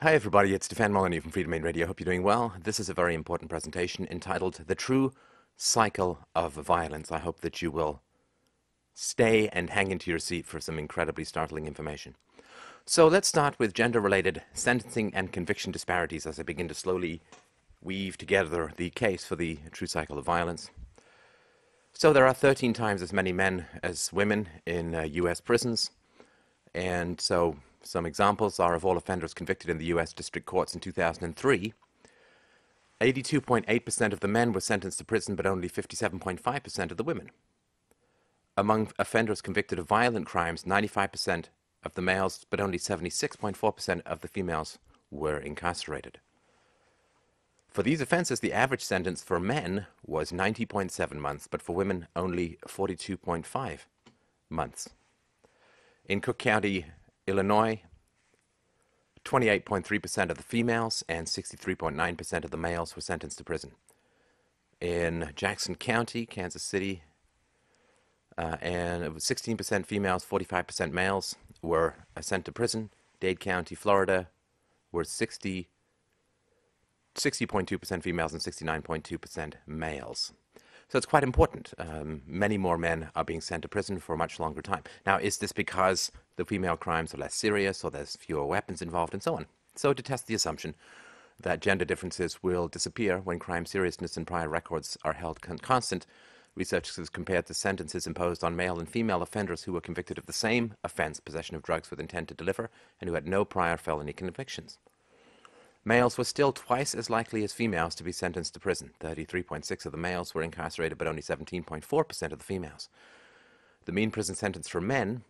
Hi everybody, it's Stefan Molyneux from Freedomain Radio. Hope you're doing well. This is a very important presentation entitled The True Cycle of Violence. I hope that you will stay and hang into your seat for some incredibly startling information. So let's start with gender-related sentencing and conviction disparities as I begin to slowly weave together the case for the true cycle of violence. So there are 13 times as many men as women in U.S. prisons, and so some examples are of all offenders convicted in the U.S. district courts in 2003. 82.8% of the men were sentenced to prison, but only 57.5% of the women. Among offenders convicted of violent crimes, 95% of the males, but only 76.4% of the females were incarcerated. For these offenses, the average sentence for men was 90.7 months, but for women, only 42.5 months. In Cook County, Illinois, 28.3% of the females and 63.9% of the males were sentenced to prison. In Jackson County, Kansas City, and it was 16% females, 45% males were sent to prison. Dade County, Florida, were 60.2% females and 69.2% males. So it's quite important. Many more men are being sent to prison for a much longer time. Now, is this because the female crimes are less serious or there's fewer weapons involved and so on? So to test the assumption that gender differences will disappear when crime seriousness and prior records are held constant, researchers compared the sentences imposed on male and female offenders who were convicted of the same offense, possession of drugs with intent to deliver, and who had no prior felony convictions. Males were still twice as likely as females to be sentenced to prison. 33.6% of the males were incarcerated, but only 17.4% of the females. The mean prison sentence for men,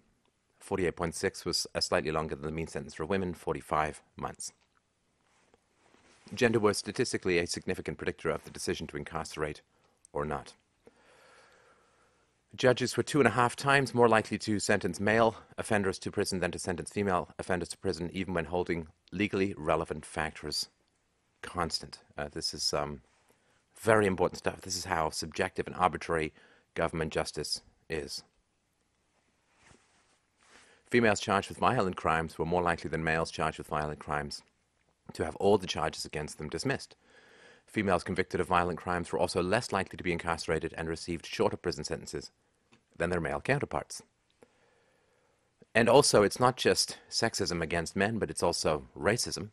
48.6, was slightly longer than the mean sentence for women, 45 months. Gender was statistically a significant predictor of the decision to incarcerate or not. Judges were 2.5 times more likely to sentence male offenders to prison than to sentence female offenders to prison, even when holding legally relevant factors constant. This is very important stuff. This is how subjective and arbitrary government justice is. Females charged with violent crimes were more likely than males charged with violent crimes to have all the charges against them dismissed. Females convicted of violent crimes were also less likely to be incarcerated and received shorter prison sentences than their male counterparts. And also, it's not just sexism against men, but it's also racism.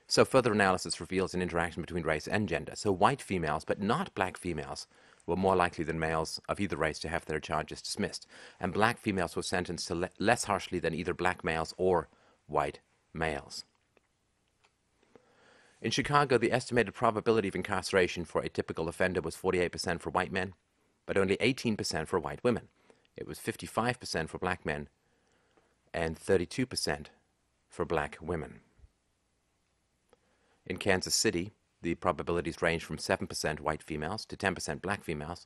So further analysis reveals an interaction between race and gender. So white females, but not black females, were more likely than males of either race to have their charges dismissed. And black females were sentenced to less harshly than either black males or white males. In Chicago, the estimated probability of incarceration for a typical offender was 48% for white men, but only 18% for white women. It was 55% for black men and 32% for black women. In Kansas City, the probabilities range from 7% white females to 10% black females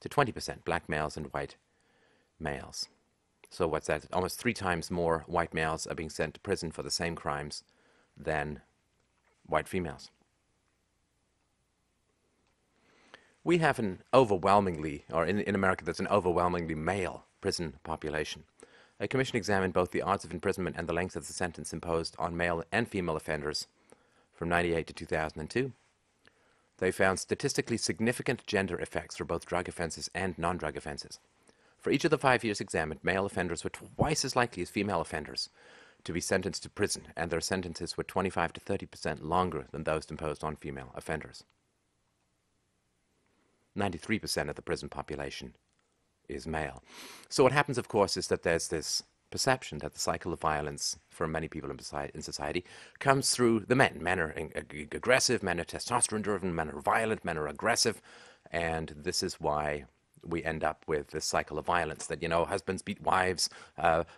to 20% black males and white males. So what's that? Almost 3 times more white males are being sent to prison for the same crimes than white females. We have an overwhelmingly, or in America, there's an overwhelmingly male prison population. A commission examined both the odds of imprisonment and the length of the sentence imposed on male and female offenders from 1998 to 2002. They found statistically significant gender effects for both drug offenses and non-drug offenses. For each of the 5 years examined, male offenders were twice as likely as female offenders to be sentenced to prison, and their sentences were 25 to 30% longer than those imposed on female offenders. 93% of the prison population is male. So what happens, of course, is that there's this perception that the cycle of violence for many people in society comes through the men. Men are aggressive, men are testosterone-driven, men are violent, men are aggressive, and this is why we end up with this cycle of violence that, husbands beat wives,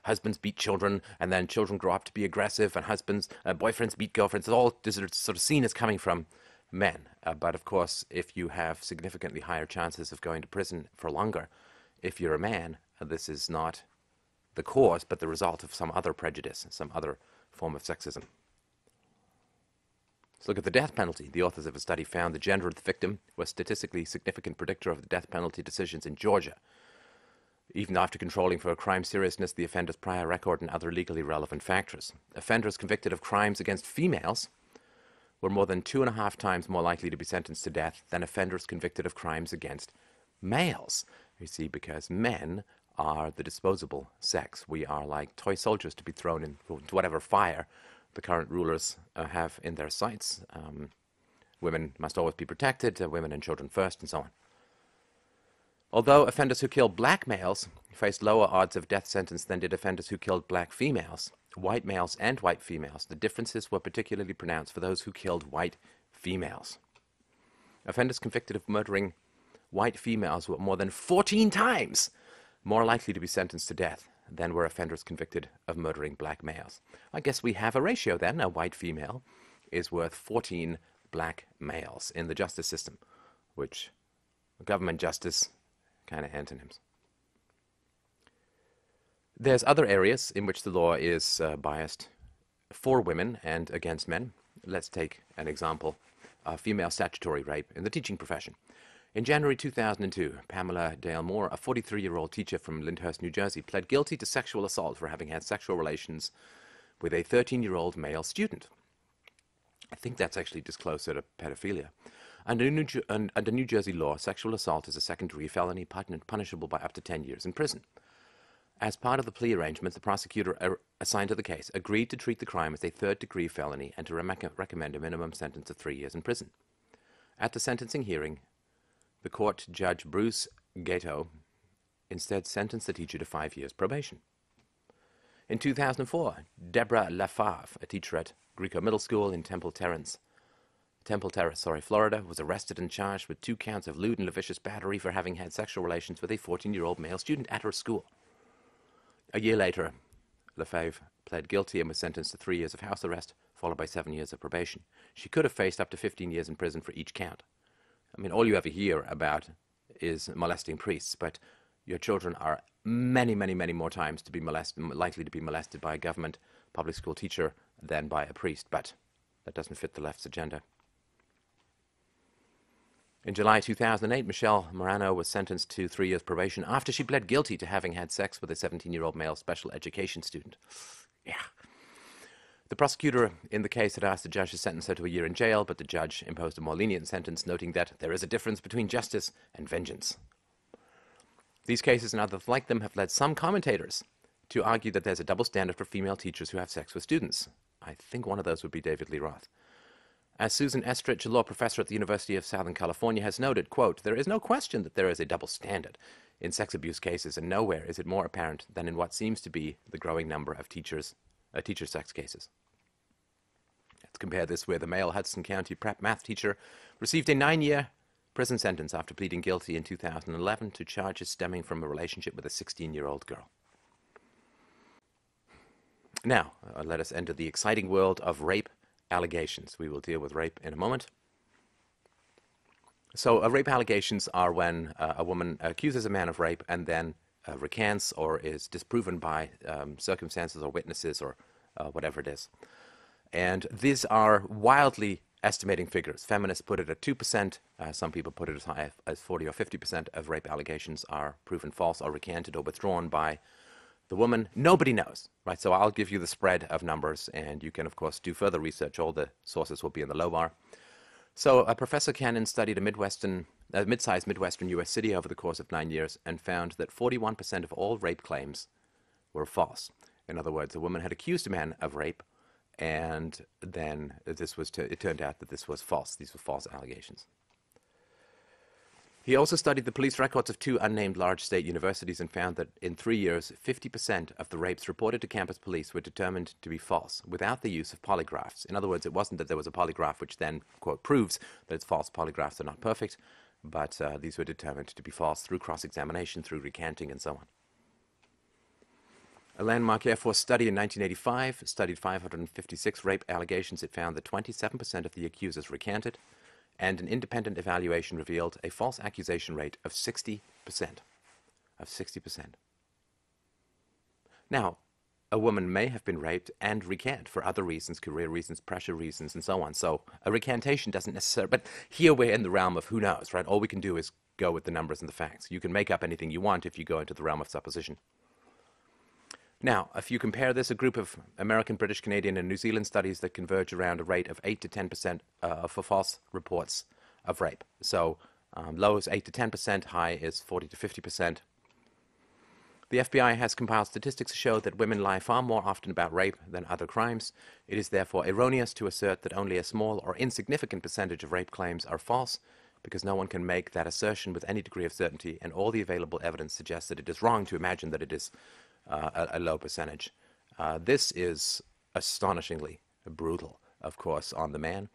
husbands beat children, and then children grow up to be aggressive, and boyfriends beat girlfriends. It's all sort of seen as coming from men. But of course, if you have significantly higher chances of going to prison for longer, if you're a man, this is not the cause, but the result of some other prejudice, some other form of sexism. Let's look at the death penalty. The authors of a study found the gender of the victim was a statistically significant predictor of the death penalty decisions in Georgia. even after controlling for crime seriousness, the offender's prior record, and other legally relevant factors. Offenders convicted of crimes against females were more than 2.5 times more likely to be sentenced to death than offenders convicted of crimes against males. You see, because men are the disposable sex. We are like toy soldiers to be thrown into whatever fire the current rulers have in their sights. Women must always be protected, women and children first, and so on. Although offenders who killed black males faced lower odds of death sentence than did offenders who killed black females, white males and white females, the differences were particularly pronounced for those who killed white females. Offenders convicted of murdering white females were more than 14 times more likely to be sentenced to death than were offenders convicted of murdering black males. I guess we have a ratio then. A white female is worth 14 black males in the justice system, which government justice kind of antonyms. There's other areas in which the law is biased for women and against men. Let's take an example of female statutory rape in the teaching profession. In January 2002, Pamela Dale Moore, a 43-year-old teacher from Lyndhurst, New Jersey, pled guilty to sexual assault for having had sexual relations with a 13-year-old male student. I think that's actually just closer to pedophilia. Under New Jersey law, sexual assault is a second-degree felony punishable by up to 10 years in prison. As part of the plea arrangement, the prosecutor assigned to the case agreed to treat the crime as a third-degree felony and to recommend a minimum sentence of 3 years in prison. At the sentencing hearing, the court Judge Bruce Gato instead sentenced the teacher to 5 years probation. In 2004, Deborah LaFave, a teacher at Greco Middle School in Temple Terrace, Florida, was arrested and charged with 2 counts of lewd and lascivious battery for having had sexual relations with a 14-year-old male student at her school. A year later, LaFave pled guilty and was sentenced to 3 years of house arrest, followed by 7 years of probation. She could have faced up to 15 years in prison for each count. I mean, all you ever hear about is molesting priests, but your children are many, many, many more times likely to be molested by a government public school teacher than by a priest, but that doesn't fit the left's agenda. In July 2008, Michelle Morano was sentenced to 3 years probation after she pled guilty to having had sex with a 17-year-old male special education student. Yeah. The prosecutor in the case had asked the judge to sentence her to a year in jail, but the judge imposed a more lenient sentence, noting that there is a difference between justice and vengeance. These cases and others like them have led some commentators to argue that there's a double standard for female teachers who have sex with students. I think one of those would be David Lee Roth. As Susan Estrich, a law professor at the University of Southern California, has noted, quote, "There is no question that there is a double standard in sex abuse cases, and nowhere is it more apparent than in what seems to be the growing number of teacher sex cases." Let's compare this with a male Hudson County prep math teacher received a 9-year prison sentence after pleading guilty in 2011 to charges stemming from a relationship with a 16-year-old girl. Now, let us enter the exciting world of rape allegations. We will deal with rape in a moment. So rape allegations are when a woman accuses a man of rape and then recants or is disproven by circumstances or witnesses or whatever it is. And these are wildly estimating figures. Feminists put it at 2%. Some people put it as high as 40 or 50% of rape allegations are proven false or recanted or withdrawn by the woman. Nobody knows, right? So I'll give you the spread of numbers, and you can, of course, do further research. All the sources will be in the low bar. So Professor Cannon studied a mid-sized Midwestern U.S. city over the course of 9 years and found that 41% of all rape claims were false. In other words, a woman had accused a man of rape, and then it turned out that this was false. These were false allegations. He also studied the police records of 2 unnamed large state universities and found that in 3 years, 50% of the rapes reported to campus police were determined to be false without the use of polygraphs. In other words, it wasn't that there was a polygraph which then, quote, proves that it's false. Polygraphs are not perfect, but these were determined to be false through cross-examination, through recanting, and so on. A landmark Air Force study in 1985 studied 556 rape allegations. It found that 27% of the accusers recanted, and an independent evaluation revealed a false accusation rate of 60%. Now, a woman may have been raped and recant for other reasons, career reasons, pressure reasons, and so on. So a recantation doesn't necessarily, but here we're in the realm of who knows, right? All we can do is go with the numbers and the facts. You can make up anything you want if you go into the realm of supposition. Now, if you compare this, a group of American, British, Canadian, and New Zealand studies that converge around a rate of 8 to 10% for false reports of rape. So low is 8 to 10%, high is 40 to 50%. The FBI has compiled statistics to show that women lie far more often about rape than other crimes. It is therefore erroneous to assert that only a small or insignificant percentage of rape claims are false, because no one can make that assertion with any degree of certainty, and all the available evidence suggests that it is wrong to imagine that it is a low percentage. This is astonishingly brutal, of course, on the man.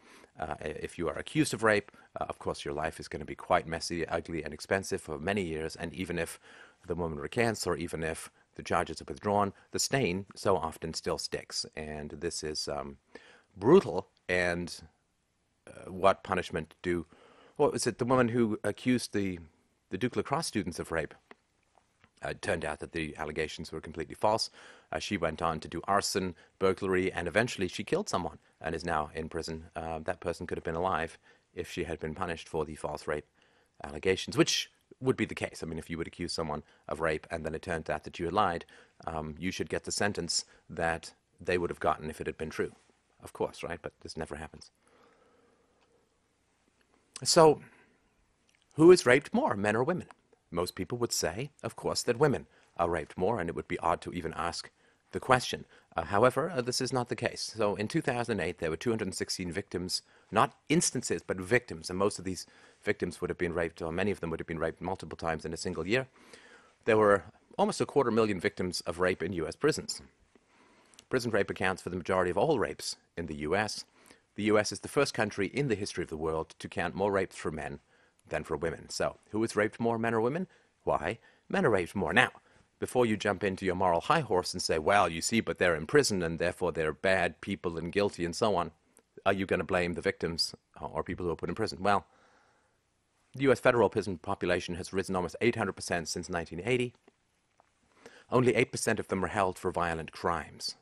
If you are accused of rape, of course your life is going to be quite messy, ugly, and expensive for many years, and even if the woman recants or even if the charges are withdrawn, the stain so often still sticks. And this is brutal. And what punishment do... What was it? The woman who accused the Duke Lacrosse students of rape. It turned out that the allegations were completely false. She went on to do arson, burglary, and eventually she killed someone and is now in prison. That person could have been alive if she had been punished for the false rape allegations, which would be the case. I mean, if you would accuse someone of rape and then it turned out that you had lied, you should get the sentence that they would have gotten if it had been true. Of course, right? But this never happens. So, who is raped more, men or women? Most people would say, of course, that women are raped more, and it would be odd to even ask the question. However, this is not the case. So in 2008, there were 216 victims, not instances, but victims, and most of these victims would have been raped, or many of them would have been raped multiple times in a single year. There were almost 250,000 victims of rape in U.S. prisons. Prison rape accounts for the majority of all rapes in the U.S. The U.S. is the first country in the history of the world to count more rapes for men than for women. So, who is raped more, men or women? Why? Men are raped more. Now, before you jump into your moral high horse and say, well, you see, but they're in prison and therefore they're bad people and guilty and so on, are you going to blame the victims or people who are put in prison? Well, the U.S. federal prison population has risen almost 800% since 1980. Only 8% of them are held for violent crimes.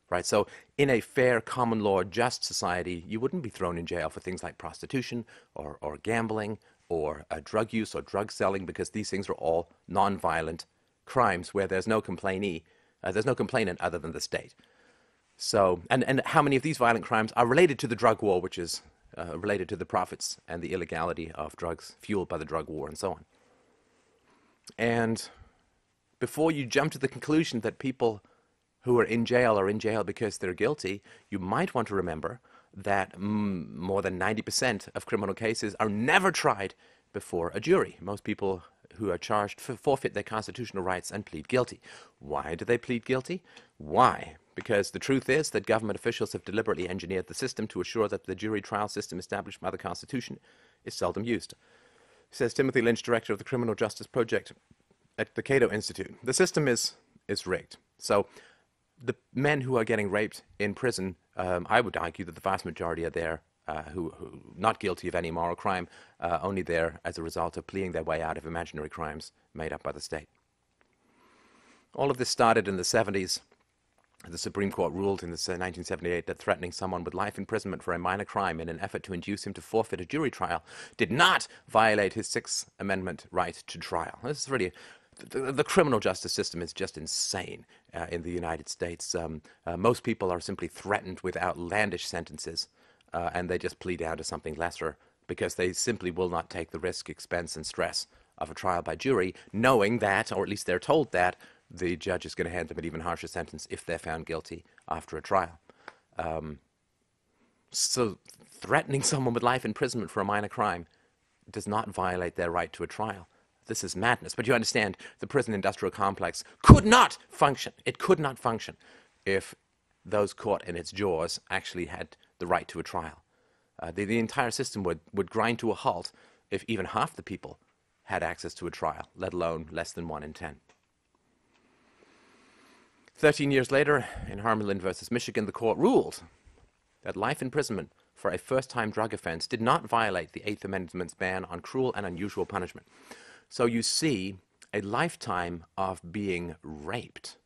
Right, so in a fair, common law, just society, you wouldn't be thrown in jail for things like prostitution or gambling or drug use or drug selling, because these things are all non-violent crimes where there's no complainant other than the state. So, and how many of these violent crimes are related to the drug war, which is related to the profits and the illegality of drugs fueled by the drug war and so on. And before you jump to the conclusion that people who are in jail because they're guilty, you might want to remember that more than 90% of criminal cases are never tried before a jury. Most people who are charged forfeit their constitutional rights and plead guilty. Why do they plead guilty? Why? Because the truth is that government officials have deliberately engineered the system to assure that the jury trial system established by the Constitution is seldom used. Says Timothy Lynch, director of the Criminal Justice Project at the Cato Institute. The system is rigged. So the men who are getting raped in prison, I would argue that the vast majority are there who not guilty of any moral crime, only there as a result of pleading their way out of imaginary crimes made up by the state. All of this started in the 70s. The Supreme Court ruled in 1978 that threatening someone with life imprisonment for a minor crime in an effort to induce him to forfeit a jury trial did not violate his Sixth Amendment right to trial. This is really... The criminal justice system is just insane in the United States. Most people are simply threatened with outlandish sentences, and they just plead down to something lesser because they simply will not take the risk, expense, and stress of a trial by jury, knowing that, or at least they're told that, the judge is going to hand them an even harsher sentence if they're found guilty after a trial. So threatening someone with life imprisonment for a minor crime does not violate their right to a trial. This is madness. But you understand, the prison industrial complex could not function. It could not function if those caught in its jaws actually had the right to a trial. The entire system would grind to a halt if even half the people had access to a trial, let alone less than 1 in 10. 13 years later, in Harmelin versus Michigan, the court ruled that life imprisonment for a first-time drug offense did not violate the Eighth Amendment's ban on cruel and unusual punishment. So you see, a lifetime of being raped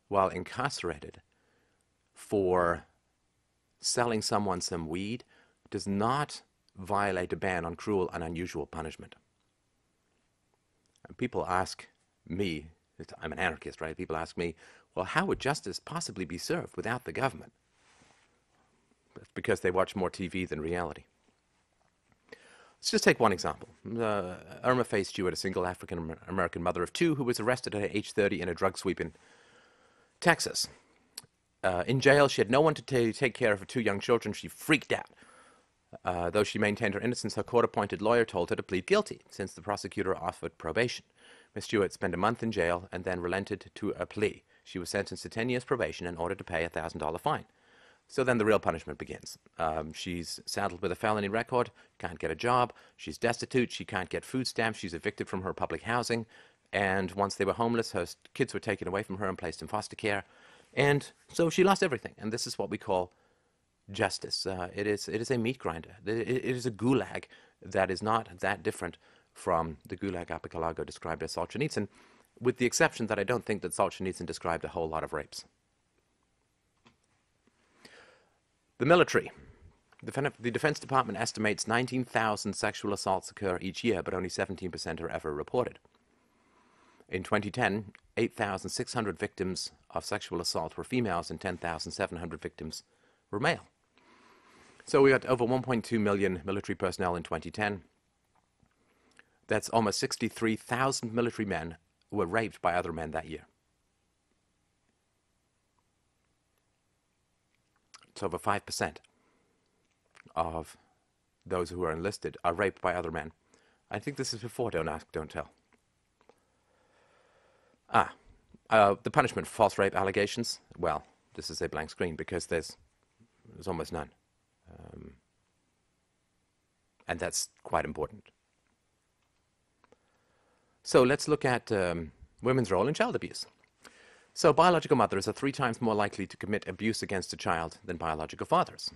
while incarcerated for selling someone some weed does not violate a ban on cruel and unusual punishment. And people ask me, I'm an anarchist, right? People ask me, well, how would justice possibly be served without the government? That's because they watch more TV than reality. Let's just take one example. Irma Faye Stewart, a single African-American mother of two who was arrested at age 30 in a drug sweep in Texas. In jail, she had no one to take care of her two young children. She freaked out. Though she maintained her innocence, her court-appointed lawyer told her to plead guilty, since the prosecutor offered probation. Ms. Stewart spent a month in jail and then relented to a plea. She was sentenced to 10 years probation and ordered to pay a $1,000 fine. So then the real punishment begins. She's saddled with a felony record, can't get a job, she's destitute, she can't get food stamps, she's evicted from her public housing, and once they were homeless, her kids were taken away from her and placed in foster care, and so she lost everything. And this is what we call justice. It is a meat grinder. It is a gulag that is not that different from the Gulag Archipelago described by Solzhenitsyn, with the exception that I don't think that Solzhenitsyn described a whole lot of rapes. The military. The Defense Department estimates 19,000 sexual assaults occur each year, but only 17% are ever reported. In 2010, 8,600 victims of sexual assault were females and 10,700 victims were male. So we got over 1.2 million military personnel in 2010. That's almost 63,000 military men who were raped by other men that year. It's over 5% of those who are enlisted are raped by other men. I think this is before Don't Ask, Don't Tell. The punishment for false rape allegations, well, this is a blank screen because there's almost none. And that's quite important. So let's look at women's role in child abuse. So biological mothers are 3 times more likely to commit abuse against a child than biological fathers.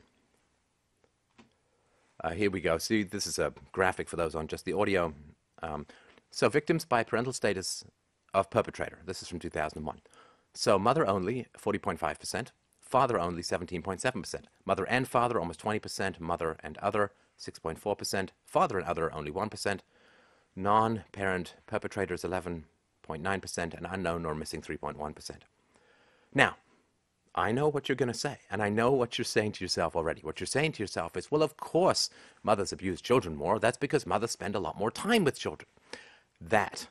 Here we go. See, this is a graphic for those on just the audio. So victims by parental status of perpetrator. This is from 2001. So mother only, 40.5%. Father only, 17.7%. Mother and father, almost 20%. Mother and other, 6.4%. Father and other, only 1%. Non-parent perpetrators, 11.9%. And unknown or missing, 3.1%. Now, I know what you're going to say, and I know what you're saying to yourself already. What you're saying to yourself is, well, of course mothers abuse children more. That's because mothers spend a lot more time with children. That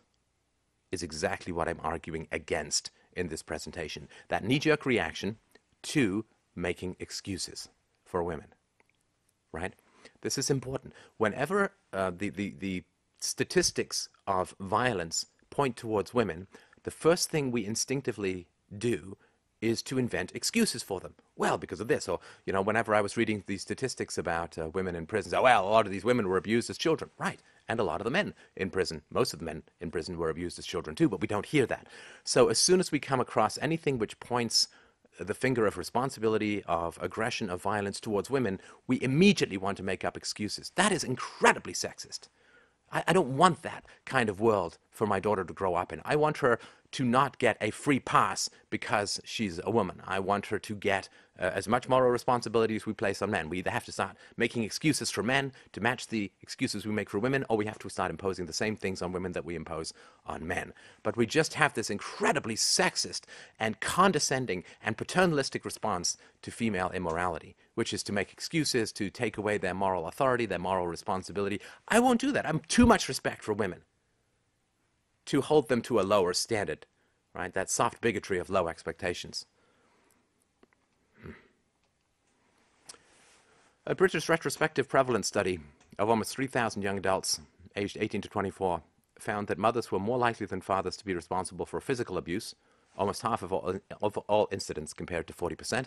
is exactly what I'm arguing against in this presentation. That knee-jerk reaction to making excuses for women, right? This is important. Whenever the statistics of violence point towards women, the first thing we instinctively do is to invent excuses for them. Well, because of this, or, you know, whenever I was reading the statistics about women in prison, oh, well, a lot of these women were abused as children. Right. And a lot of the men in prison, most of the men in prison were abused as children too, but we don't hear that. So as soon as we come across anything which points the finger of responsibility, of aggression, of violence towards women, we immediately want to make up excuses. That is incredibly sexist. I don't want that kind of world for my daughter to grow up in. I want her to not get a free pass because she's a woman. I want her to get as much moral responsibility as we place on men. We either have to start making excuses for men to match the excuses we make for women, or we have to start imposing the same things on women that we impose on men. But we just have this incredibly sexist and condescending and paternalistic response to female immorality, which is to make excuses, to take away their moral authority, their moral responsibility. I won't do that. I'm too much respect for women to hold them to a lower standard, right? That soft bigotry of low expectations. A British retrospective prevalence study of almost 3,000 young adults aged 18 to 24 found that mothers were more likely than fathers to be responsible for physical abuse, almost half of all incidents compared to 40%.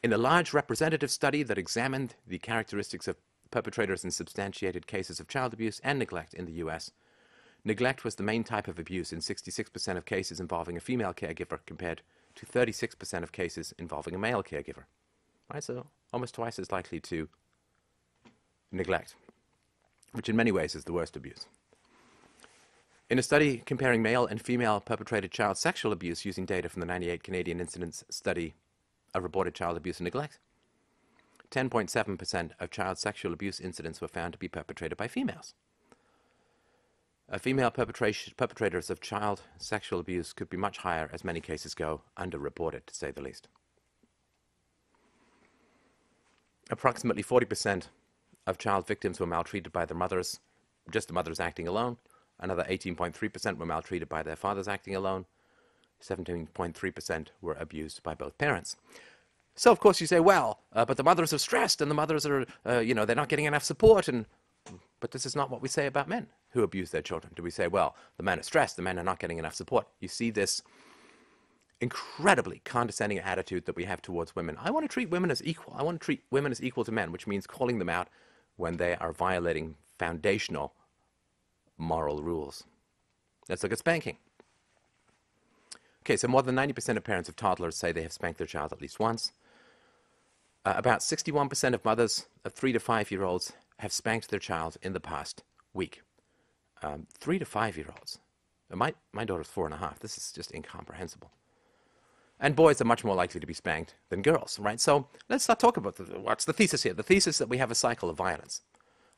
In a large representative study that examined the characteristics of perpetrators in substantiated cases of child abuse and neglect in the U.S., neglect was the main type of abuse in 66% of cases involving a female caregiver compared to 36% of cases involving a male caregiver. Right, so almost twice as likely to neglect, which in many ways is the worst abuse. In a study comparing male and female perpetrated child sexual abuse using data from the 98 Canadian Incidents Study of Reported Child Abuse and Neglect, 10.7% of child sexual abuse incidents were found to be perpetrated by females. Female perpetrators of child sexual abuse could be much higher, as many cases go underreported, to say the least. Approximately 40% of child victims were maltreated by their mothers, just the mothers acting alone. Another 18.3% were maltreated by their fathers acting alone. 17.3% were abused by both parents. So, of course, you say, well, but the mothers are stressed and the mothers are, they're not getting enough support. But this is not what we say about men who abuse their children. Do we say, well, the men are stressed, the men are not getting enough support? You see this incredibly condescending attitude that we have towards women. I want to treat women as equal. I want to treat women as equal to men, which means calling them out when they are violating foundational moral rules. Let's look at spanking. Okay, so more than 90% of parents of toddlers say they have spanked their child at least once. About 61% of mothers of 3 to 5-year-olds have spanked their child in the past week. 3 to 5-year-olds. My daughter's 4.5. This is just incomprehensible. And boys are much more likely to be spanked than girls, right? So let's start talking about what's the thesis here. The thesis that we have a cycle of violence.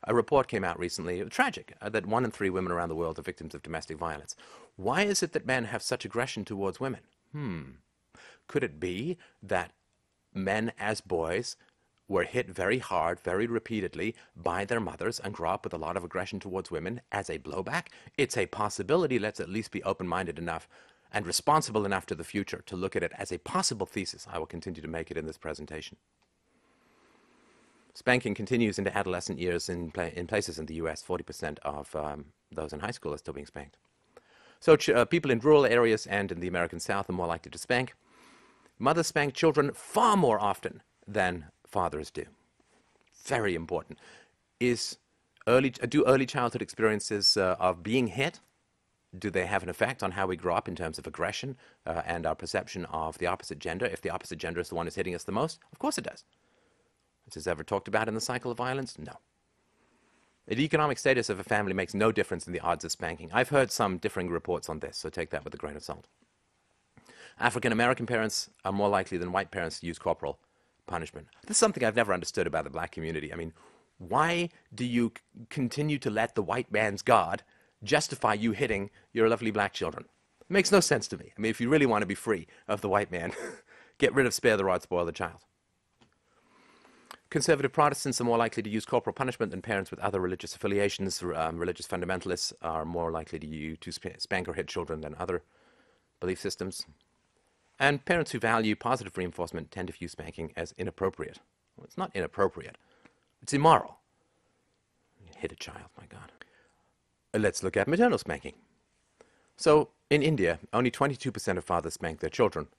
A report came out recently, tragic, that 1 in 3 women around the world are victims of domestic violence. Why is it that men have such aggression towards women? Could it be that men as boys were hit very hard, very repeatedly by their mothers and grew up with a lot of aggression towards women as a blowback? It's a possibility. Let's at least be open-minded enough and responsible enough to the future to look at it as a possible thesis. I will continue to make it in this presentation. Spanking continues into adolescent years in places in the U.S. 40% of those in high school are still being spanked. So people in rural areas and in the American South are more likely to spank. Mothers spank children far more often than fathers do. Very important. Do early childhood experiences of being hit, do they have an effect on how we grow up in terms of aggression and our perception of the opposite gender? If the opposite gender is the one who's hitting us the most, of course it does. Is this ever talked about in the cycle of violence? No. The economic status of a family makes no difference in the odds of spanking. I've heard some differing reports on this, so take that with a grain of salt. African American parents are more likely than white parents to use corporal punishment. This is something I've never understood about the black community. I mean, why do you continue to let the white man's God justify you hitting your lovely black children? It makes no sense to me. I mean, if you really want to be free of the white man, get rid of spare the rod, spoil the child. Conservative Protestants are more likely to use corporal punishment than parents with other religious affiliations. Religious fundamentalists are more likely to spank or hit children than other belief systems. And parents who value positive reinforcement tend to view spanking as inappropriate. Well, it's not inappropriate. It's immoral. You hit a child, my God. Let's look at maternal spanking. So, in India, only 22% of fathers spank their children,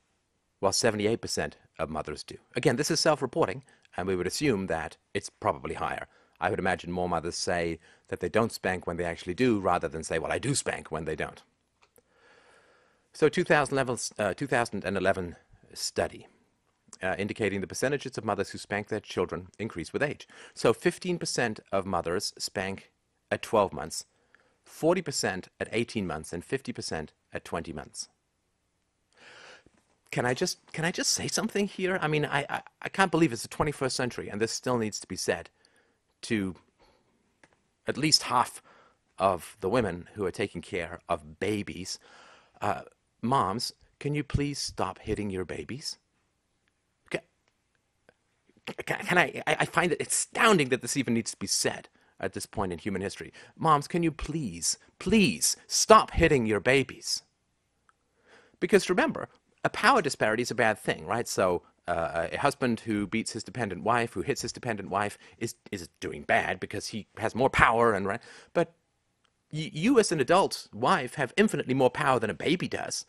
while 78% of mothers do. Again, this is self-reporting, and we would assume that it's probably higher. I would imagine more mothers say that they don't spank when they actually do, rather than say, well, I do spank when they don't. So 2011 study indicating the percentages of mothers who spank their children increase with age. So 15% of mothers spank at 12 months, 40% at 18 months, and 50% at 20 months. Can I just say something here? I mean, I can't believe it's the 21st century, and this still needs to be said to at least half of the women who are taking care of babies. Moms, can you please stop hitting your babies? I find it astounding that this even needs to be said at this point in human history. Moms, can you please stop hitting your babies? Because remember, a power disparity is a bad thing, right? So a husband who beats his dependent wife, who hits his dependent wife, is doing bad because he has more power, and right? But you as an adult wife have infinitely more power than a baby does,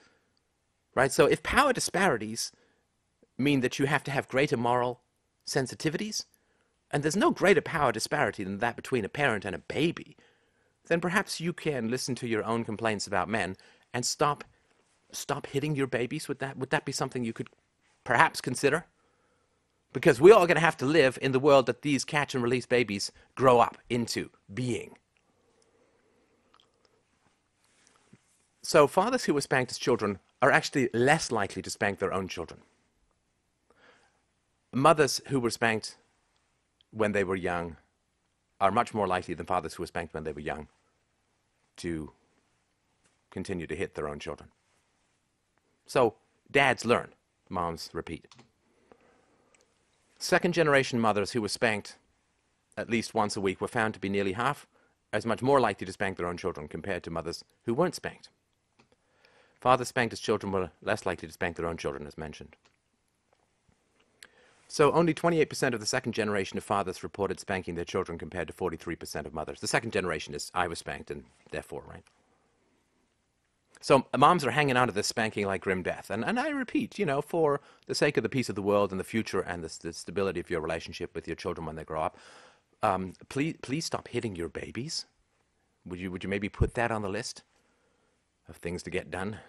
right? So if power disparities mean that you have to have greater moral sensitivities, and there's no greater power disparity than that between a parent and a baby, then perhaps you can listen to your own complaints about men and stop hitting your babies. Would that be something you could perhaps consider? Because we're all going to have to live in the world that these catch and release babies grow up into being. So fathers who were spanked as children are actually less likely to spank their own children. Mothers who were spanked when they were young are much more likely than fathers who were spanked when they were young to continue to hit their own children. So dads learn, moms repeat. Second-generation mothers who were spanked at least once a week were found to be nearly half as much more likely to spank their own children compared to mothers who weren't spanked. Fathers spanked as children were less likely to spank their own children, as mentioned. So only 28% of the second generation of fathers reported spanking their children compared to 43% of mothers. The second generation is, I was spanked, and therefore, right? So moms are hanging on to this spanking like grim death. And I repeat, for the sake of the peace of the world and the future and the stability of your relationship with your children when they grow up, please stop hitting your babies. Would you maybe put that on the list of things to get done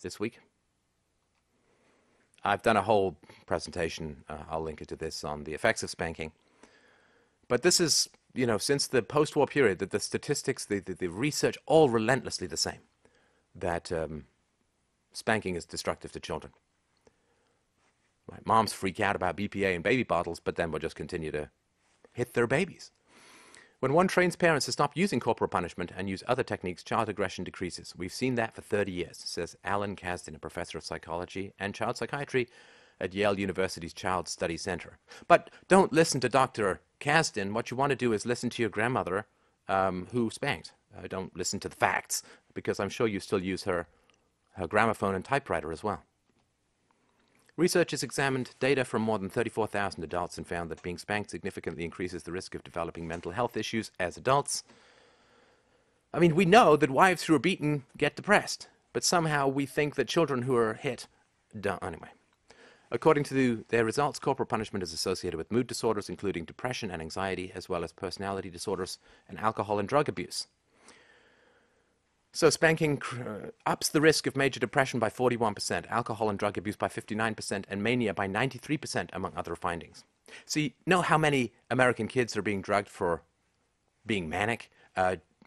this week? I've done a whole presentation, I'll link it to this, on the effects of spanking. But this is, since the post-war period, that the statistics, the research, all relentlessly the same, that spanking is destructive to children. Right? Moms freak out about BPA and baby bottles, but then will just continue to hit their babies. When one trains parents to stop using corporal punishment and use other techniques, child aggression decreases. We've seen that for 30 years, says Alan Kasdan, a professor of psychology and child psychiatry at Yale University's Child Study Center. But don't listen to Dr. Kasdan. What you want to do is listen to your grandmother who spanked. Don't listen to the facts, because I'm sure you still use her gramophone and typewriter as well. Researchers examined data from more than 34,000 adults and found that being spanked significantly increases the risk of developing mental health issues as adults. I mean, we know that wives who are beaten get depressed, but somehow we think that children who are hit don't. Anyway, according to their results, corporal punishment is associated with mood disorders, including depression and anxiety, as well as personality disorders and alcohol and drug abuse. So spanking ups the risk of major depression by 41%, alcohol and drug abuse by 59%, and mania by 93%, among other findings. So you know how many American kids are being drugged for being manic?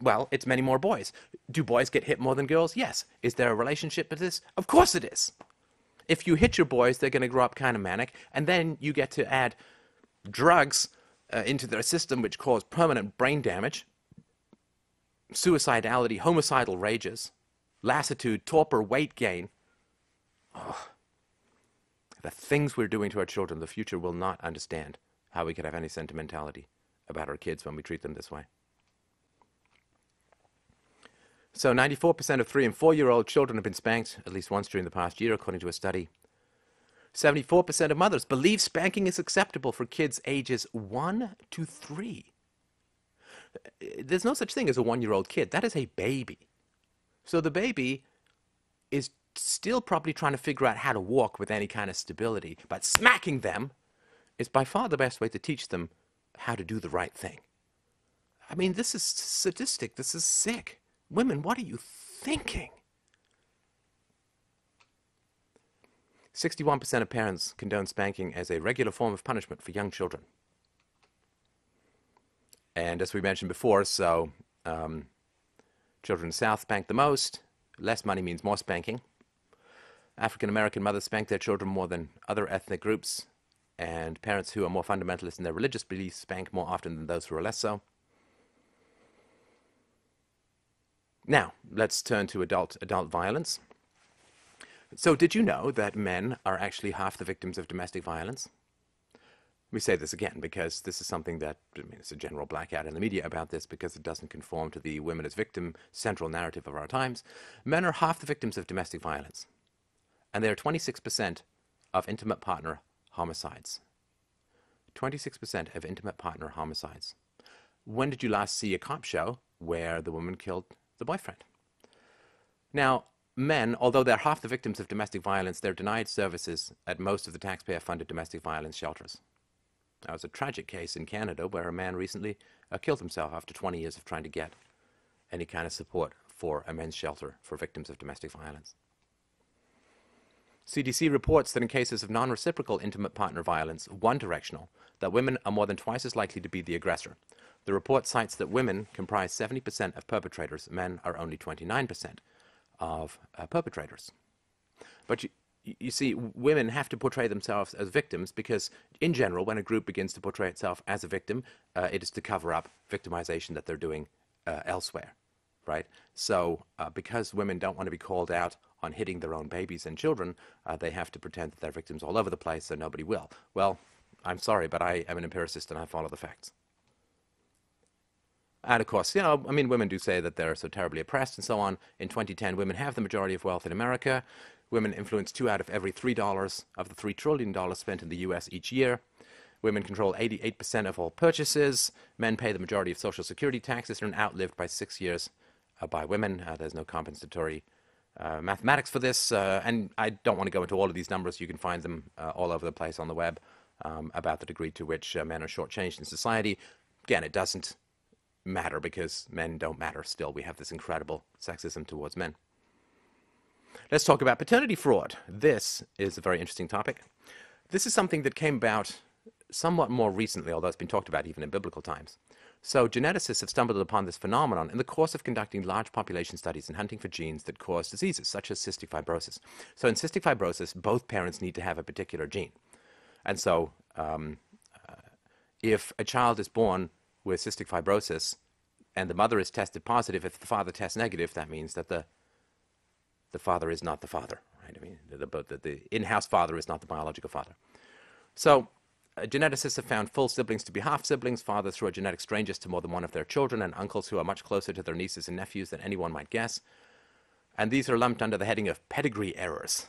Well, it's many more boys. Do boys get hit more than girls? Yes. Is there a relationship with this? Of course it is. If you hit your boys, they're going to grow up kind of manic, and then you get to add drugs into their system which cause permanent brain damage, suicidality, homicidal rages, lassitude, torpor, weight gain. Oh, the things we're doing to our children, the future will not understand how we could have any sentimentality about our kids when we treat them this way. So 94% of 3- and 4-year-old children have been spanked at least once during the past year, according to a study. 74% of mothers believe spanking is acceptable for kids ages 1 to 3. There's no such thing as a 1-year-old kid. That is a baby. So the baby is still probably trying to figure out how to walk with any kind of stability, but smacking them is by far the best way to teach them how to do the right thing. I mean, this is sadistic. This is sick. Women, what are you thinking? 61% of parents condone spanking as a regular form of punishment for young children. And as we mentioned before, so children in the South spank the most. Less money means more spanking. African-American mothers spank their children more than other ethnic groups. And parents who are more fundamentalist in their religious beliefs spank more often than those who are less so. Now, let's turn to adult violence. So did you know that men are actually half the victims of domestic violence? We say this again because this is something that, it's a general blackout in the media about this because it doesn't conform to the women as victim central narrative of our times. Men are half the victims of domestic violence. And they are 26% of intimate partner homicides. 26% of intimate partner homicides. When did you last see a cop show where the woman killed the boyfriend? Now, men, although they're half the victims of domestic violence, they're denied services at most of the taxpayer-funded domestic violence shelters. There was a tragic case in Canada where a man recently killed himself after 20 years of trying to get any kind of support for a men's shelter for victims of domestic violence. CDC reports that in cases of non-reciprocal intimate partner violence, one-directional, that women are more than twice as likely to be the aggressor. The report cites that women comprise 70% of perpetrators, men are only 29% of perpetrators. But you see, women have to portray themselves as victims because, in general, when a group begins to portray itself as a victim, it is to cover up victimization that they're doing elsewhere, right? So because women don't want to be called out on hitting their own babies and children, they have to pretend that they're victims all over the place so nobody will. Well, I'm sorry, but I am an empiricist and I follow the facts. And of course, women do say that they're so terribly oppressed and so on. In 2010, women have the majority of wealth in America. Women influence 2 out of every $3 of the $3 trillion spent in the U.S. each year. Women control 88% of all purchases. Men pay the majority of Social Security taxes and are outlived by 6 years by women. There's no compensatory mathematics for this. And I don't want to go into all of these numbers. You can find them all over the place on the web about the degree to which men are shortchanged in society. Again, it doesn't matter because men don't matter still. We have this incredible sexism towards men. Let's talk about paternity fraud. This is a very interesting topic. This is something that came about somewhat more recently, although it's been talked about even in biblical times. So geneticists have stumbled upon this phenomenon in the course of conducting large population studies and hunting for genes that cause diseases, such as cystic fibrosis. So in cystic fibrosis, both parents need to have a particular gene. And so if a child is born with cystic fibrosis and the mother is tested positive, if the father tests negative, that means that the father is not the father, right? I mean, the in-house father is not the biological father. So geneticists have found full siblings to be half-siblings, fathers who are genetic strangers to more than one of their children, and uncles who are much closer to their nieces and nephews than anyone might guess. And these are lumped under the heading of pedigree errors.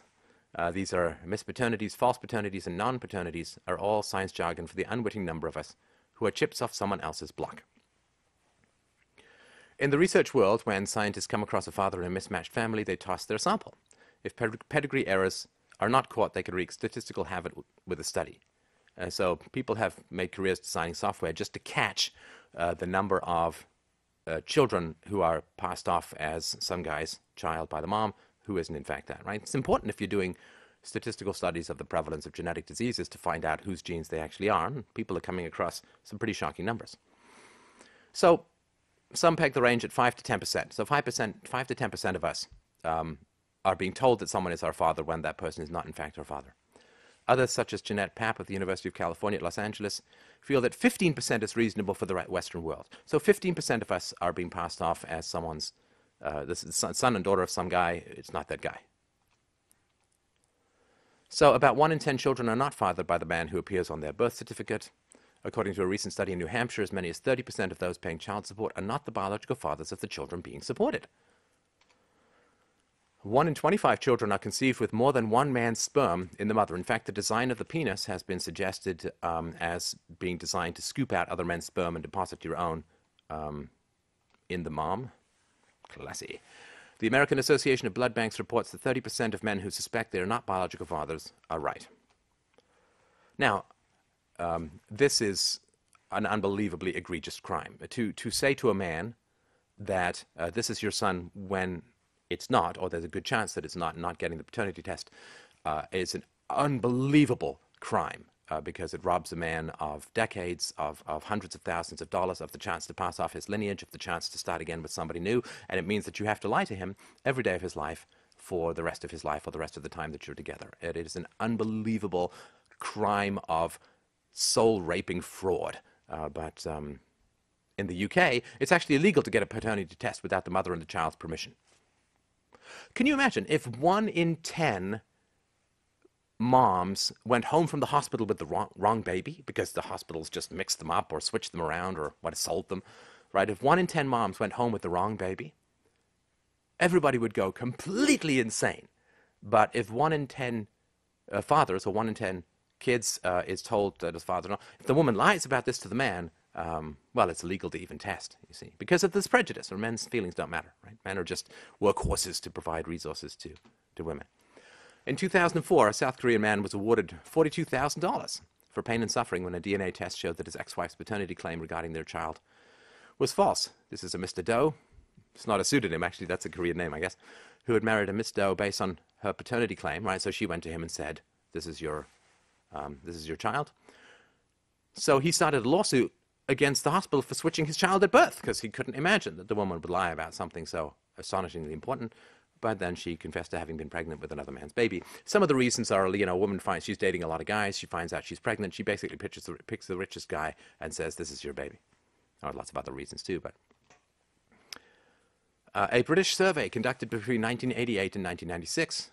These are mispaternities, false paternities, and non-paternities are all science jargon for the unwitting number of us who are chips off someone else's block. In the research world, when scientists come across a father in a mismatched family, they toss their sample. If pedigree errors are not caught, they could wreak statistical havoc with a study. So people have made careers designing software just to catch the number of children who are passed off as some guy's child by the mom who isn't in fact that, right? It's important if you're doing statistical studies of the prevalence of genetic diseases to find out whose genes they actually are. And people are coming across some pretty shocking numbers. So some peg the range at 5 to 10%. So 5 to 10% of us are being told that someone is our father when that person is not in fact our father. Others, such as Jeanette Papp of the University of California at Los Angeles, feel that 15% is reasonable for the Western world. So 15% of us are being passed off as someone's the son and daughter of some guy. It's not that guy. So about 1 in 10 children are not fathered by the man who appears on their birth certificate. According to a recent study in New Hampshire, as many as 30% of those paying child support are not the biological fathers of the children being supported. 1 in 25 children are conceived with more than one man's sperm in the mother. In fact, the design of the penis has been suggested as being designed to scoop out other men's sperm and deposit your own in the mom. Classy. The American Association of Blood Banks reports that 30% of men who suspect they are not biological fathers are right. Now, this is an unbelievably egregious crime. To say to a man that this is your son when it's not, or there's a good chance that it's not getting the paternity test, is an unbelievable crime because it robs a man of decades, of hundreds of thousands of dollars, of the chance to pass off his lineage, of the chance to start again with somebody new, and it means that you have to lie to him every day of his life for the rest of his life or the rest of the time that you're together. It is an unbelievable crime of soul-raping fraud. But in the UK, it's actually illegal to get a paternity test without the mother and the child's permission. Can you imagine if 1 in 10 moms went home from the hospital with the wrong baby because the hospitals just mixed them up or switched them around or sold them, right? If 1 in 10 moms went home with the wrong baby, everybody would go completely insane. But if 1 in 10 fathers or 1 in 10 kids is told that his father, no, if the woman lies about this to the man, well, it's illegal to even test, you see, because of this prejudice, or men's feelings don't matter, right? Men are just workhorses to provide resources to women. In 2004, a South Korean man was awarded $42,000 for pain and suffering when a DNA test showed that his ex-wife's paternity claim regarding their child was false. This is a Mr. Doe. It's not a pseudonym, actually, that's a Korean name, I guess, who had married a Miss Doe based on her paternity claim, right? So she went to him and said, this is your child. So he started a lawsuit against the hospital for switching his child at birth because he couldn't imagine that the woman would lie about something so astonishingly important. but then she confessed to having been pregnant with another man's baby. Some of the reasons are, a woman finds she's dating a lot of guys. She finds out she's pregnant. She basically picks the richest guy and says, this is your baby. There are lots of other reasons too, but... a British survey conducted between 1988 and 1996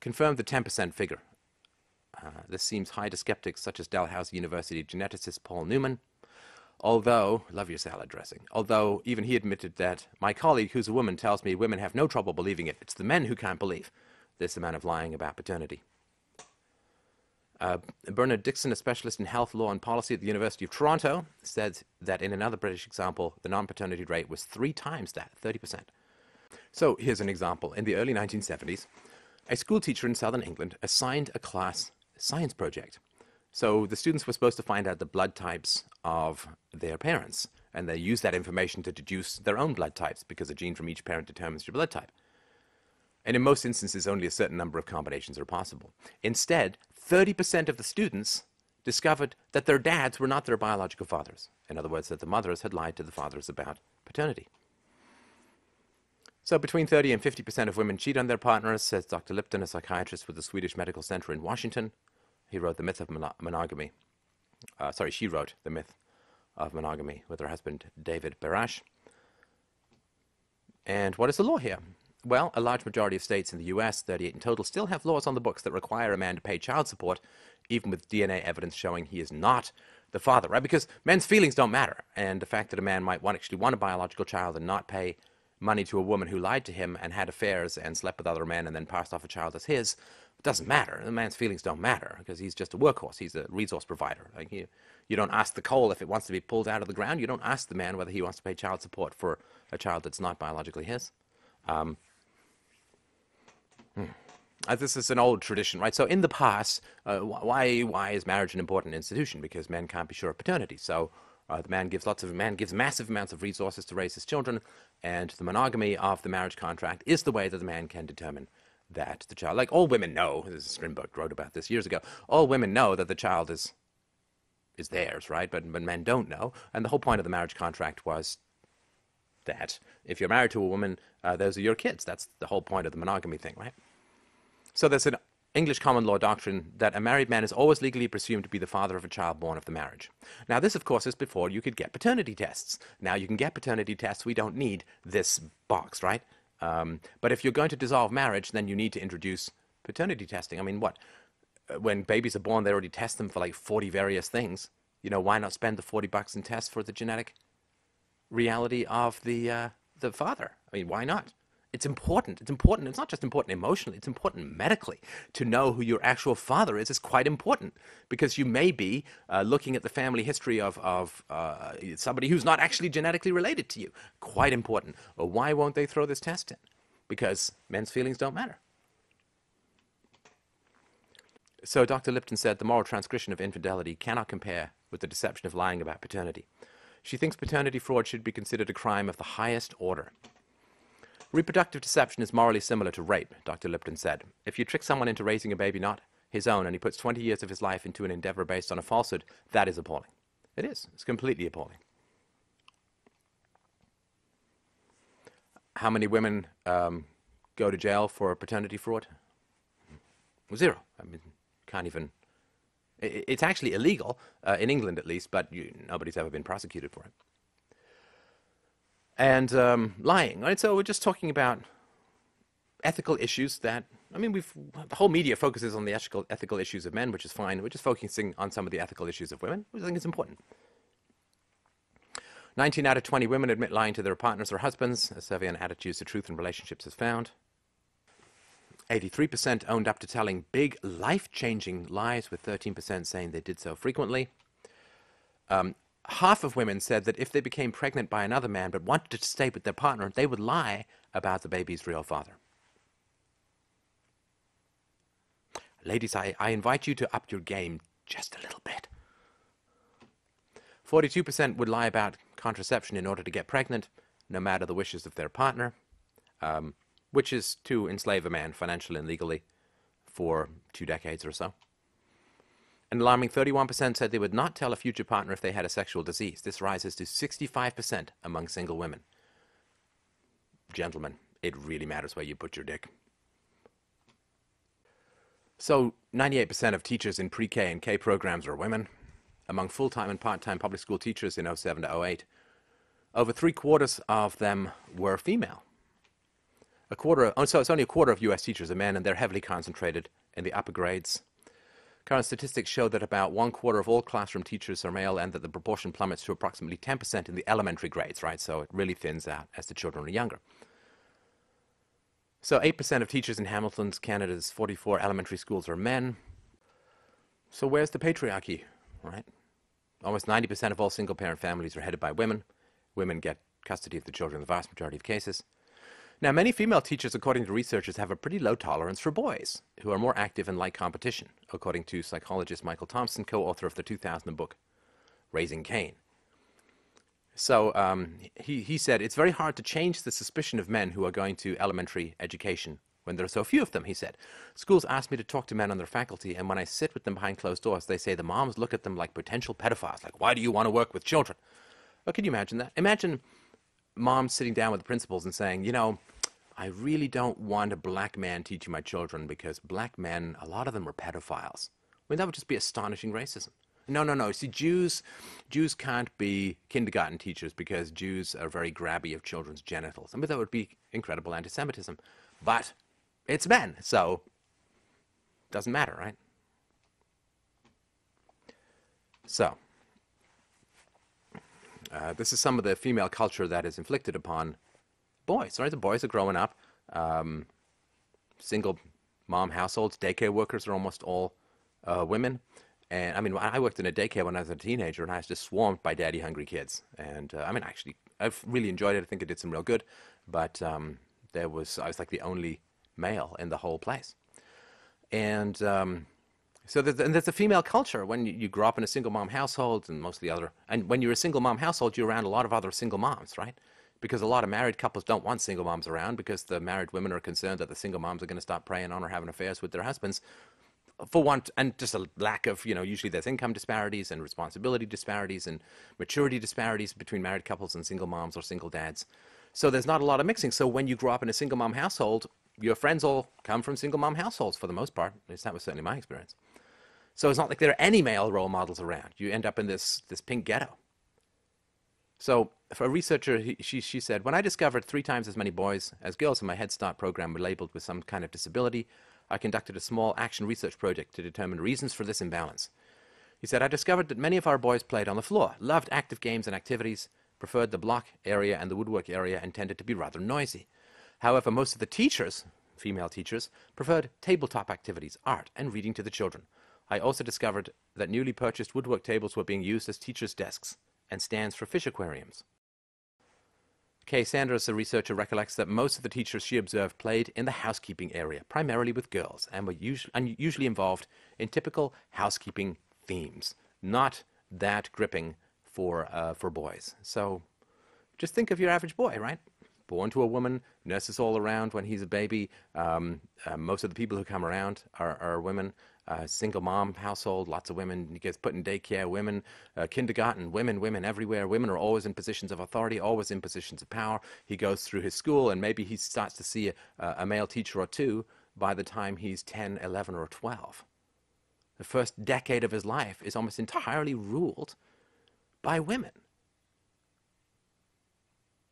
confirmed the 10% figure. This seems high to skeptics such as Dalhousie University geneticist Paul Newman, although, love your salad dressing, although even he admitted that my colleague, who's a woman, tells me women have no trouble believing it. It's the men who can't believe this amount of lying about paternity. Bernard Dixon, a specialist in health, law and policy at the University of Toronto, said that in another British example, the non-paternity rate was 3 times that, 30%. So here's an example. In the early 1970s, a school teacher in southern England assigned a class science project. So the students were supposed to find out the blood types of their parents, and they used that information to deduce their own blood types, because a gene from each parent determines your blood type. And in most instances, only a certain number of combinations are possible. Instead, 30% of the students discovered that their dads were not their biological fathers. In other words, that the mothers had lied to the fathers about paternity. So between 30 and 50% of women cheat on their partners, says Dr. Lipton, a psychiatrist with the Swedish Medical Center in Washington. He wrote The Myth of Monogamy. She wrote The Myth of Monogamy with her husband, David Barash. And what is the law here? Well, a large majority of states in the US, 38 in total, still have laws on the books that require a man to pay child support, even with DNA evidence showing he is not the father, right? Because men's feelings don't matter. And the fact that a man might actually want a biological child and not pay money to a woman who lied to him and had affairs and slept with other men and then passed off a child as his, doesn't matter. The man's feelings don't matter because he's just a workhorse. He's a resource provider. Like you don't ask the coal if it wants to be pulled out of the ground. You don't ask the man whether he wants to pay child support for a child that's not biologically his. This is an old tradition, right? So in the past, why is marriage an important institution? Because men can't be sure of paternity. So the man gives massive amounts of resources to raise his children, and the monogamy of the marriage contract is the way that the man can determine that the child, like all women know, Strindberg wrote about this years ago, all women know that the child is theirs, right? But men don't know. And the whole point of the marriage contract was that if you're married to a woman, those are your kids. That's the whole point of the monogamy thing, right? So there's an English common law doctrine that a married man is always legally presumed to be the father of a child born of the marriage. Now this, of course, is before you could get paternity tests. Now you can get paternity tests. We don't need this box, right? But if you're going to dissolve marriage, then you need to introduce paternity testing. I mean, when babies are born, they already test them for like 40 various things. Why not spend the $40 in tests for the genetic reality of the father? I mean, why not? It's important. It's important. It's not just important emotionally. It's important medically. To know who your actual father is quite important, because you may be looking at the family history of somebody who's not actually genetically related to you. Quite important. Well, why won't they throw this test in? Because men's feelings don't matter. So Dr. Lipton said the moral transgression of infidelity cannot compare with the deception of lying about paternity. She thinks paternity fraud should be considered a crime of the highest order. Reproductive deception is morally similar to rape, Dr. Lipton said. If you trick someone into raising a baby not his own and he puts 20 years of his life into an endeavor based on a falsehood, that is appalling. It is. It's completely appalling. How many women go to jail for paternity fraud? 0. I mean, can't even... It's actually illegal, in England at least, but nobody's ever been prosecuted for it. And lying, right? So we're just talking about ethical issues that, the whole media focuses on the ethical issues of men, which is fine. We're just focusing on some of the ethical issues of women, which I think is important. 19 out of 20 women admit lying to their partners or husbands. A survey on attitudes to truth in relationships has found. 83% owned up to telling big, life-changing lies, with 13% saying they did so frequently. Half of women said that if they became pregnant by another man but wanted to stay with their partner, they would lie about the baby's real father. Ladies, I invite you to up your game just a little bit. 42% would lie about contraception in order to get pregnant, no matter the wishes of their partner, which is to enslave a man financially and legally for 2 decades or so. An alarming 31% said they would not tell a future partner if they had a sexual disease. This rises to 65% among single women. Gentlemen, it really matters where you put your dick. So 98% of teachers in pre-K and K programs are women. Among full-time and part-time public school teachers in 07 to 08, over 3/4 of them were female. So it's only a quarter of U.S. teachers are men, and they're heavily concentrated in the upper grades. Current statistics show that about 1/4 of all classroom teachers are male, and that the proportion plummets to approximately 10% in the elementary grades, right? So it really thins out as the children are younger. So 8% of teachers in Hamilton's, Canada's 44 elementary schools are men. So where's the patriarchy, right? Almost 90% of all single-parent families are headed by women. Women get custody of the children in the vast majority of cases. Now, many female teachers, according to researchers, have a pretty low tolerance for boys, who are more active and like competition, according to psychologist Michael Thompson, co-author of the 2000 book, Raising Cain. So he said, it's very hard to change the suspicion of men who are going to elementary education when there are so few of them, he said. Schools ask me to talk to men on their faculty, and when I sit with them behind closed doors, they say the moms look at them like potential pedophiles, like, why do you want to work with children? Well, can you imagine that? Imagine moms sitting down with the principals and saying, you know, I really don't want a black man teaching my children because black men, a lot of them are pedophiles. I mean, that would just be astonishing racism. No. See, Jews can't be kindergarten teachers because Jews are very grabby of children's genitals. I mean, that would be incredible anti-Semitism. But it's men, so it doesn't matter, right? So, this is some of the female culture that is inflicted upon boys, right? The boys are growing up. Single mom households, daycare workers are almost all women. And I mean, I worked in a daycare when I was a teenager, and I was just swarmed by daddy-hungry kids. And I mean, actually, I've really enjoyed it. I think it did some real good. But I was like the only male in the whole place. And so there's a female culture when you grow up in a single mom household, and and when you're a single mom household, you're around a lot of other single moms, right? Because a lot of married couples don't want single moms around because the married women are concerned that the single moms are going to start preying on or having affairs with their husbands. For one, and just a lack of, usually there's income disparities and responsibility disparities and maturity disparities between married couples and single moms or single dads. So there's not a lot of mixing. So when you grow up in a single mom household, your friends all come from single mom households for the most part. At least that was certainly my experience. So it's not like there are any male role models around. You end up in this pink ghetto. So for a researcher, she said, when I discovered 3 times as many boys as girls in my Head Start program were labeled with some kind of disability, I conducted a small action research project to determine reasons for this imbalance. He said, I discovered that many of our boys played on the floor, loved active games and activities, preferred the block area and the woodwork area, and tended to be rather noisy. However, most of the teachers, female teachers, preferred tabletop activities, art, and reading to the children. I also discovered that newly purchased woodwork tables were being used as teachers' desks and stands for fish aquariums. Kay Sanders, a researcher, recollects that most of the teachers she observed played in the housekeeping area, primarily with girls, and were usually involved in typical housekeeping themes, not that gripping for boys. So just think of your average boy, right? Born to a woman, nurses all around when he's a baby. Most of the people who come around are women. Single mom household, lots of women. He gets put in daycare, women. Kindergarten, women everywhere. Women are always in positions of authority, always in positions of power. He goes through his school, and maybe he starts to see a male teacher or two by the time he's 10, 11, or 12. The first decade of his life is almost entirely ruled by women.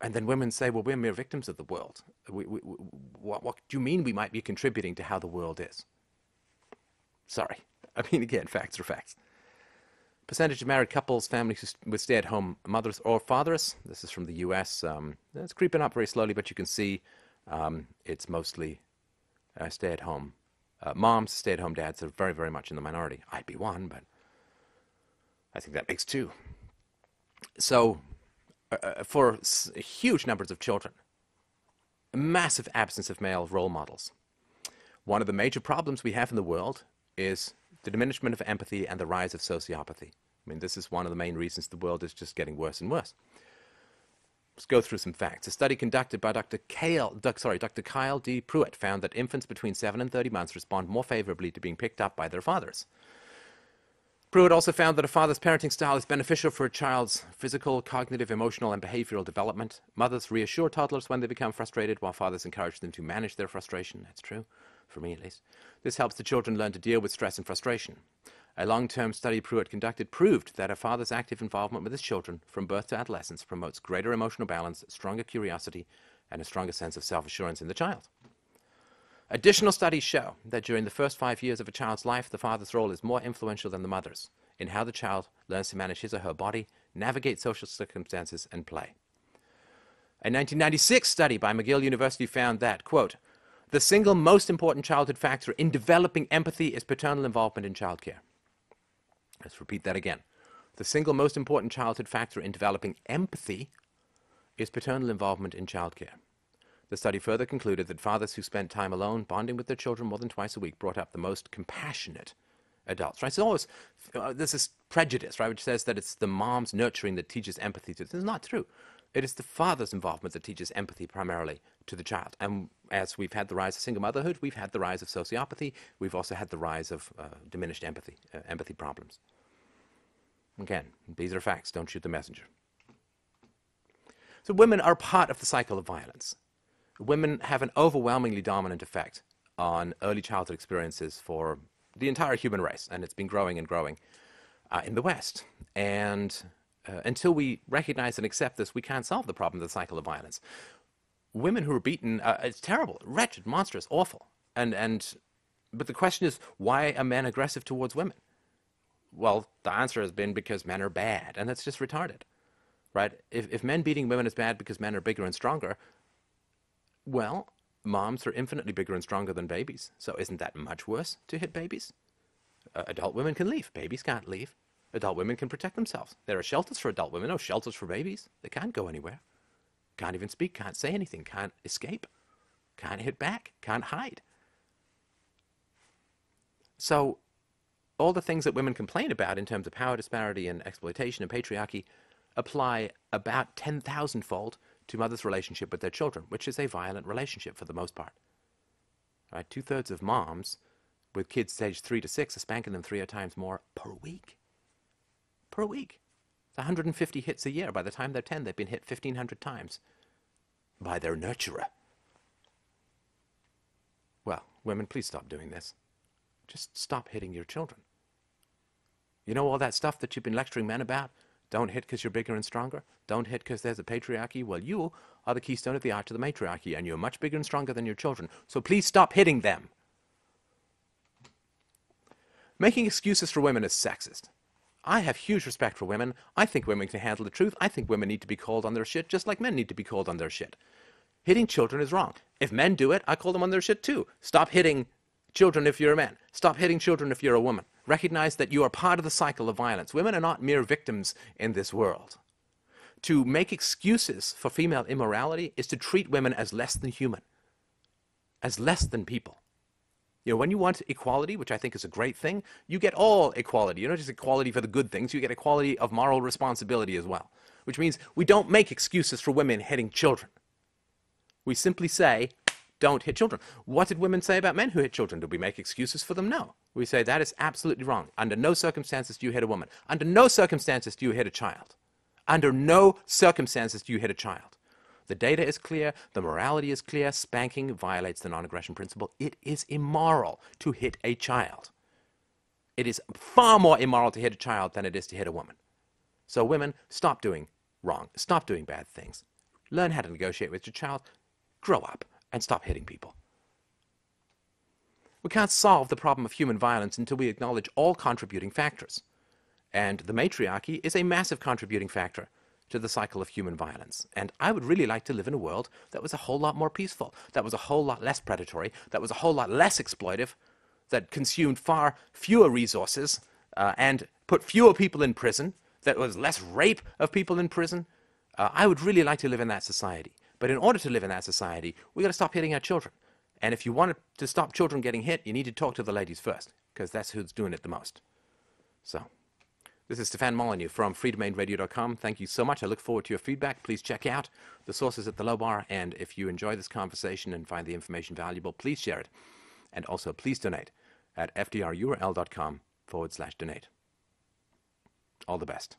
And then women say, well, we're mere victims of the world. What do you mean we might be contributing to how the world is? Sorry. I mean, again, facts are facts. Percentage of married couples, families with stay-at-home mothers or fathers. This is from the U.S. It's creeping up very slowly, but you can see it's mostly stay-at-home moms. Stay-at-home dads are very, very much in the minority. I'd be one, but I think that makes 2. So for huge numbers of children, a massive absence of male role models. One of the major problems we have in the world is the diminishment of empathy and the rise of sociopathy. I mean, this is one of the main reasons the world is just getting worse and worse. Let's go through some facts. A study conducted by Dr. Kyle D. Pruitt found that infants between 7 and 30 months respond more favorably to being picked up by their fathers. Pruitt also found that a father's parenting style is beneficial for a child's physical, cognitive, emotional, and behavioral development. Mothers reassure toddlers when they become frustrated, while fathers encourage them to manage their frustration. That's true, for me at least. This helps the children learn to deal with stress and frustration. A long-term study Pruitt conducted proved that a father's active involvement with his children from birth to adolescence promotes greater emotional balance, stronger curiosity, and a stronger sense of self-assurance in the child. Additional studies show that during the first 5 years of a child's life, the father's role is more influential than the mother's in how the child learns to manage his or her body, navigate social circumstances, and play. A 1996 study by McGill University found that, quote, the single most important childhood factor in developing empathy is paternal involvement in childcare. Let's repeat that again. The single most important childhood factor in developing empathy is paternal involvement in childcare. The study further concluded that fathers who spent time alone bonding with their children more than twice a week brought up the most compassionate adults, right? So always, there's this prejudice, right, which says that it's the mom's nurturing that teaches empathy to. This is not true. It is the father's involvement that teaches empathy primarily to the child. And as we've had the rise of single motherhood, we've had the rise of sociopathy. We've also had the rise of diminished empathy, empathy problems. Again, these are facts. Don't shoot the messenger. So women are part of the cycle of violence. Women have an overwhelmingly dominant effect on early childhood experiences for the entire human race, and it's been growing and growing in the West. And until we recognize and accept this, we can't solve the problem of the cycle of violence. Women who are beaten, it's terrible, wretched, monstrous, awful. But the question is, why are men aggressive towards women? Well, the answer has been because men are bad, and that's just retarded, right? If men beating women is bad because men are bigger and stronger, well, moms are infinitely bigger and stronger than babies. So isn't that much worse to hit babies? Adult women can leave. Babies can't leave. Adult women can protect themselves. There are shelters for adult women, no shelters for babies. They can't go anywhere. Can't even speak, can't say anything, can't escape, can't hit back, can't hide. So all the things that women complain about in terms of power disparity and exploitation and patriarchy apply about 10,000-fold to mothers' relationship with their children, which is a violent relationship for the most part. Right? 2/3 of moms with kids aged 3 to 6 are spanking them 3 times more per week. Per week. It's 150 hits a year. By the time they're 10, they've been hit 1,500 times by their nurturer. Well, women, please stop doing this. Just stop hitting your children. You know all that stuff that you've been lecturing men about? Don't hit because you're bigger and stronger. Don't hit because there's a patriarchy. Well, you are the keystone of the arch of the matriarchy, and you're much bigger and stronger than your children. So please stop hitting them. Making excuses for women is sexist. I have huge respect for women. I think women can handle the truth. I think women need to be called on their shit just like men need to be called on their shit. Hitting children is wrong. If men do it, I call them on their shit too. Stop hitting children if you're a man. Stop hitting children if you're a woman. Recognize that you are part of the cycle of violence. Women are not mere victims in this world. To make excuses for female immorality is to treat women as less than human, as less than people. You know, when you want equality, which I think is a great thing, you get all equality. You don't just equality for the good things, you get equality of moral responsibility as well. Which means we don't make excuses for women hitting children. We simply say, don't hit children. What did women say about men who hit children? Did we make excuses for them? No. We say that is absolutely wrong. Under no circumstances do you hit a woman. Under no circumstances do you hit a child. Under no circumstances do you hit a child. The data is clear. The morality is clear. Spanking violates the non-aggression principle. It is immoral to hit a child. It is far more immoral to hit a child than it is to hit a woman. So women, stop doing wrong. Stop doing bad things. Learn how to negotiate with your child. Grow up and stop hitting people. We can't solve the problem of human violence until we acknowledge all contributing factors. And the matriarchy is a massive contributing factor to the cycle of human violence. And I would really like to live in a world that was a whole lot more peaceful, that was a whole lot less predatory, that was a whole lot less exploitive, that consumed far fewer resources and put fewer people in prison, that was less rape of people in prison. I would really like to live in that society. But in order to live in that society, we've got to stop hitting our children. And if you want to stop children getting hit, you need to talk to the ladies first, because that's who's doing it the most. So, this is Stefan Molyneux from freedomainradio.com. Thank you so much. I look forward to your feedback. Please check out the sources at the low bar. And if you enjoy this conversation and find the information valuable, please share it. And also, please donate at fdrurl.com/donate. All the best.